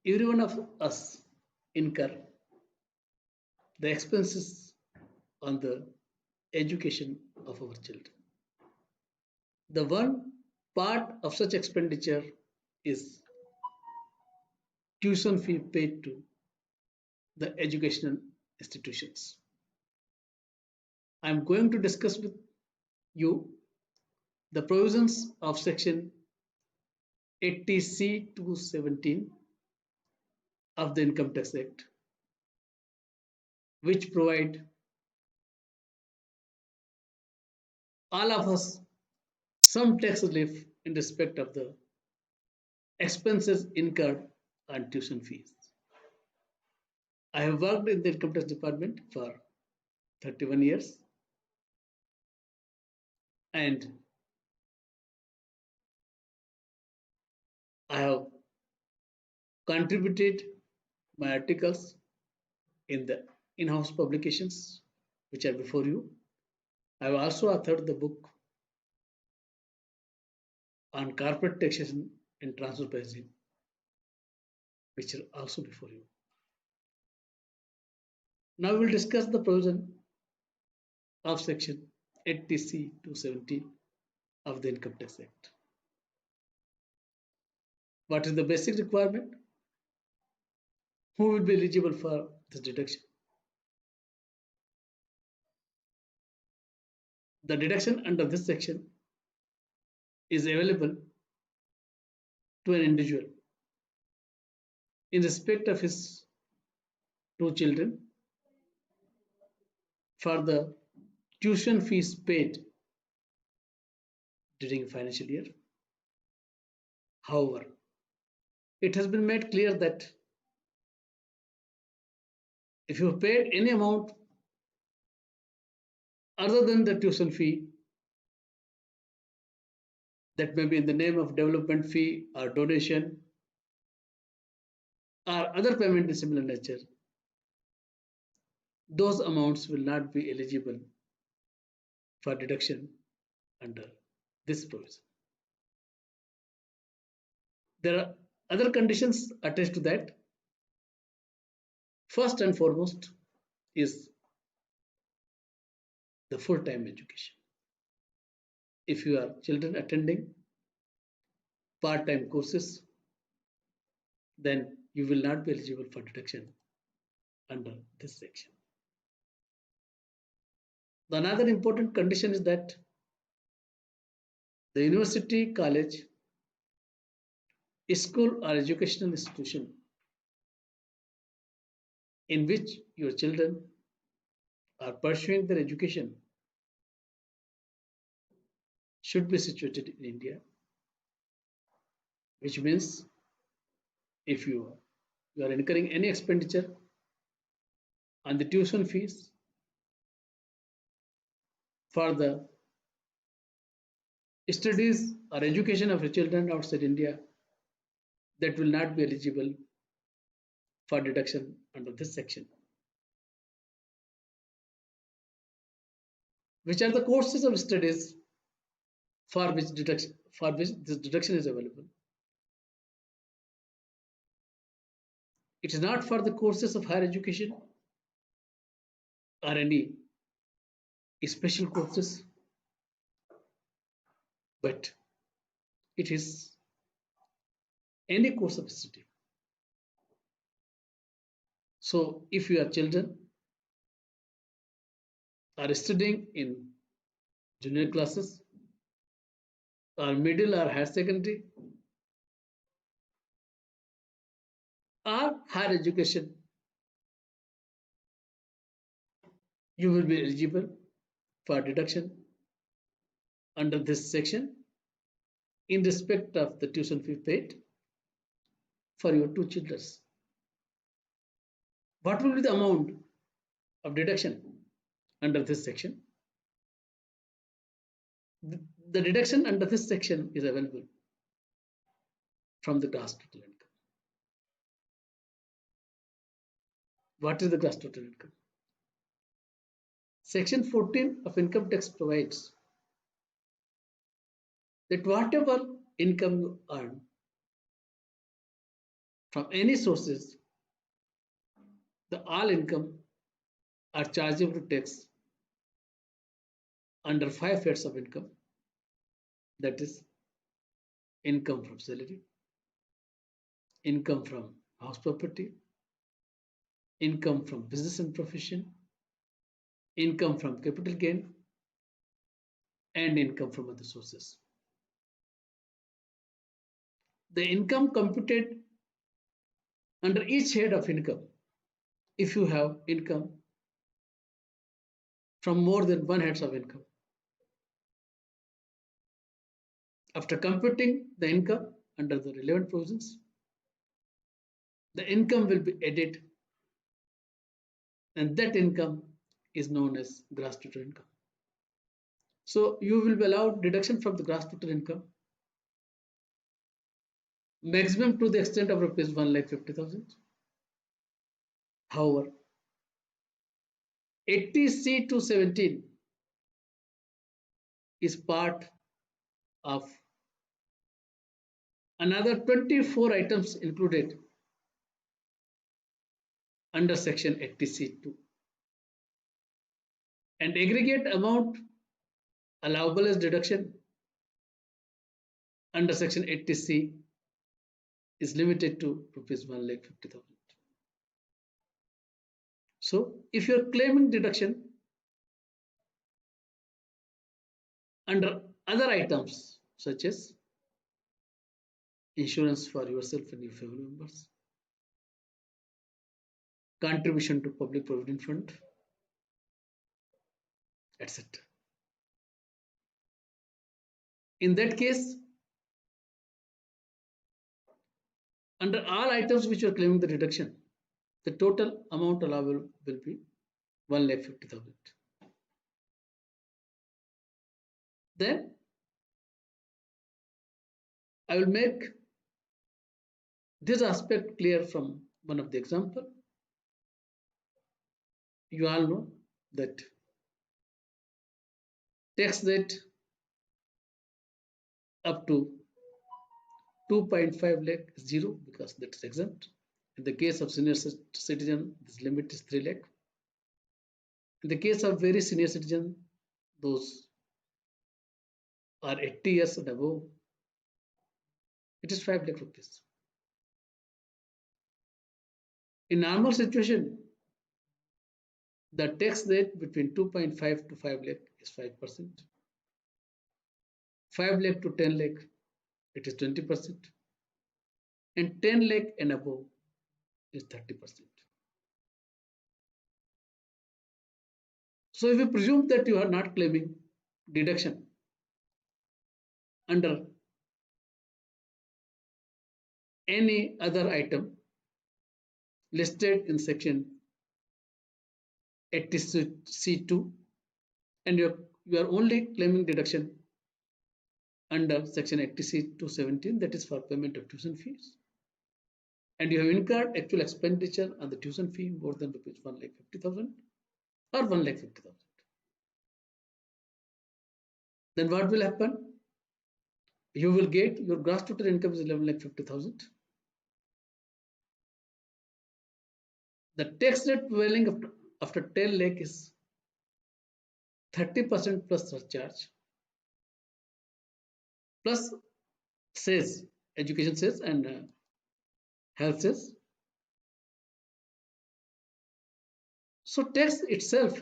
Every one of us incur the expenses on the education of our children. The one part of such expenditure is tuition fee paid to the educational institutions. I am going to discuss with you the provisions of Section 80C to 17 of the Income Tax Act, which provide all of us some tax relief in respect of the expenses incurred on tuition fees. I have worked in the Income Tax Department for 31 years, and I have contributed my articles in the in-house publications which are before you. I have also authored the book on corporate taxation and transfer pricing, which are also before you. Now we will discuss the provision of Section 80C to 17 of the Income Tax Act. What is the basic requirement? Who will be eligible for this deduction? The deduction under this section is available to an individual in respect of his two children for the tuition fees paid during financial year. However, it has been made clear that if you have paid any amount other than the tuition fee, that may be in the name of development fee or donation or other payment in similar nature, those amounts will not be eligible for deduction under this provision. There are other conditions attached to that. First and foremost is the full-time education. If you are children attending part-time courses, then you will not be eligible for deduction under this section. Another important condition is that the university, college, school or educational institution in which your children are pursuing their education should be situated in India, which means if you are incurring any expenditure on the tuition fees for the studies or education of your children outside India, that will not be eligible for deduction under this section. Which are the courses of studies for which this deduction is available? It is not for the courses of higher education or any special courses, but it is any course of study. So if your children are studying in junior classes or middle or higher secondary or higher education, you will be eligible for deduction under this section in respect of the tuition fee paid for your two children. What will be the amount of deduction under this section? The deduction under this section is available from the gross total income. What is the gross total income? Section 14 of income tax provides that whatever income you earn from any sources, the all income are chargeable to tax under five heads of income, that is income from salary, income from house property, income from business and profession, income from capital gain, and income from other sources. The income computed under each head of income, if you have income from more than one heads of income. After computing the income under the relevant provisions, the income will be added, and that income is known as gross total income. So you will be allowed deduction from the gross total income maximum to the extent of rupees 1,50,000. However, 80C to 17 is part of another 24 items included under section 80C2, and aggregate amount allowable as deduction under section 80C is limited to rupees 1,50,000. So if you are claiming deduction under other items such as insurance for yourself and your family members, contribution to public provident fund, etc. In that case, under all items which you are claiming the deduction, the total amount allowable will be 1,50,000. Then I will make this aspect clear from one of the example. You all know that tax rate up to 2.5 lakh is zero because that is exempt. In the case of senior citizen, this limit is 3 lakh. In the case of very senior citizen, those are 80 years and above, it is 5 lakh rupees. In normal situation, the tax rate between 2.5 to 5 lakh is 5%. 5 lakh to 10 lakh, it is 20%. And 10 lakh and above is 30%. So if you presume that you are not claiming deduction under any other item listed in section 80C2 and you are only claiming deduction under section 80C to 17, that is for payment of tuition fees, and you have incurred actual expenditure on the tuition fee more than rupees 1,50,000 or 1,50,000, then what will happen? You will get your gross total income is 11,50,000. The tax rate prevailing after 10 lakh is 30% plus surcharge plus cess, education cess and health cess. So tax itself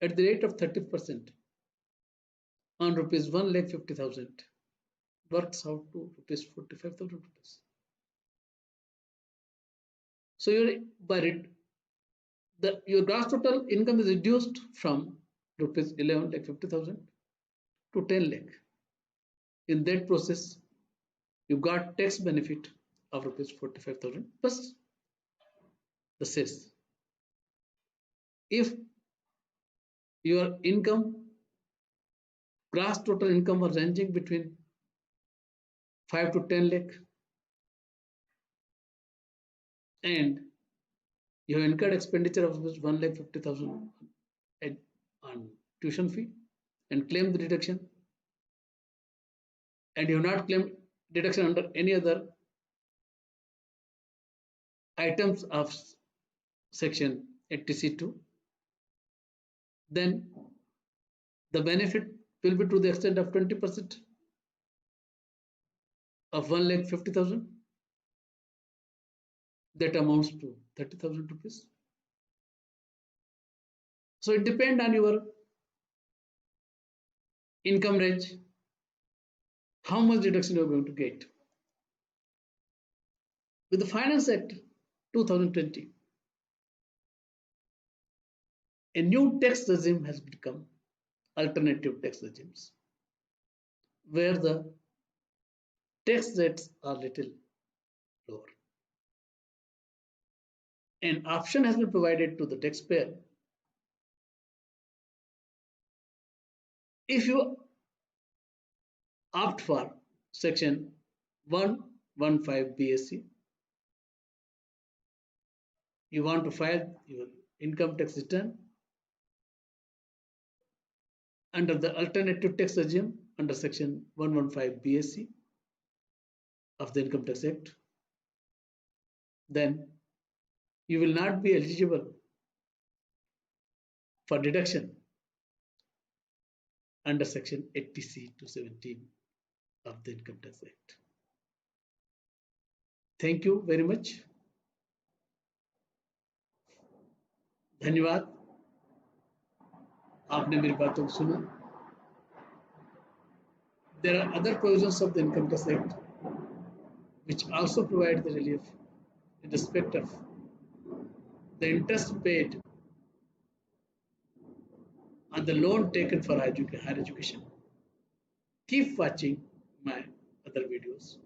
at the rate of 30% on rupees 1,50,000 works out to rupees 45,000 rupees. So your gross total income is reduced from rupees 11,50,000 to 10 lakh. In that process, you got tax benefit of rupees 45,000 plus the cess. If your income, gross total income was ranging between 5 to 10 lakh and you have incurred expenditure of 1,50,000 on tuition fee and claim the deduction, and you have not claimed deduction under any other items of section 80C2, then the benefit will be to the extent of 20% of 1,50,000. That amounts to 30,000 rupees. So it depends on your income range, how much deduction you are going to get. With the Finance Act 2020, a new tax regime has become alternative tax regimes, where the tax rates are little lower. An option has been provided to the taxpayer. If you opt for section 115 BSC, you want to file your income tax return under the alternative tax regime under section 115 BSC of the Income Tax Act, then you will not be eligible for deduction under section 80C to 17 of the Income Tax Act. Thank you very much. धन्यवाद, आपने मेरी बातों को सुना. There are other provisions of the Income Tax Act which also provide the relief in respect of the interest paid on the loan taken for higher education. Keep watching my other videos.